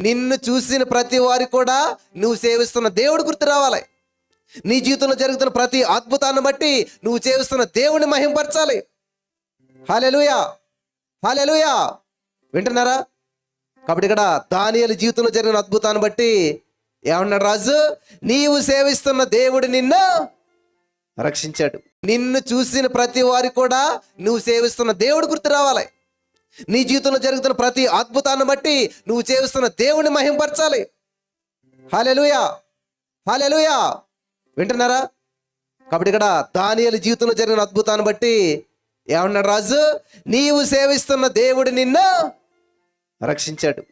నిన్ను చూసిన ప్రతి వారి కూడా నువ్వు సేవిస్తున్న దేవుడు గుర్తు రావాలి. నీ జీవితంలో జరుగుతున్న ప్రతి అద్భుతాన్ని బట్టి నువ్వు సేవిస్తున్న దేవుని మహింపరచాలి. హల్లెలూయా, హల్లెలూయా. వింటున్నారా? కాబట్టి ఇక్కడ దానియేలు జీవితంలో జరిగిన అద్భుతాన్ని బట్టి ఏమన్నాడు రాజు? నీవు సేవిస్తున్న దేవుడు నిన్ను రక్షించాడు. నిన్ను చూసిన ప్రతి వారి కూడా నువ్వు సేవిస్తున్న దేవుడు గుర్తు రావాలి. నీ జీవితంలో జరుగుతున్న ప్రతి అద్భుతాన్ని బట్టి నువ్వు సేవిస్తున్న దేవుని మహింపరచాలి. హల్లెలూయా, హల్లెలూయా. వింటున్నారా? కాబట్టి ఇక్కడ దానియేలు జీవితంలో జరిగిన అద్భుతాన్ని బట్టి ఏమన్నాడు రాజు? నీవు సేవిస్తున్న దేవుడు నిన్ను రక్షించాడు.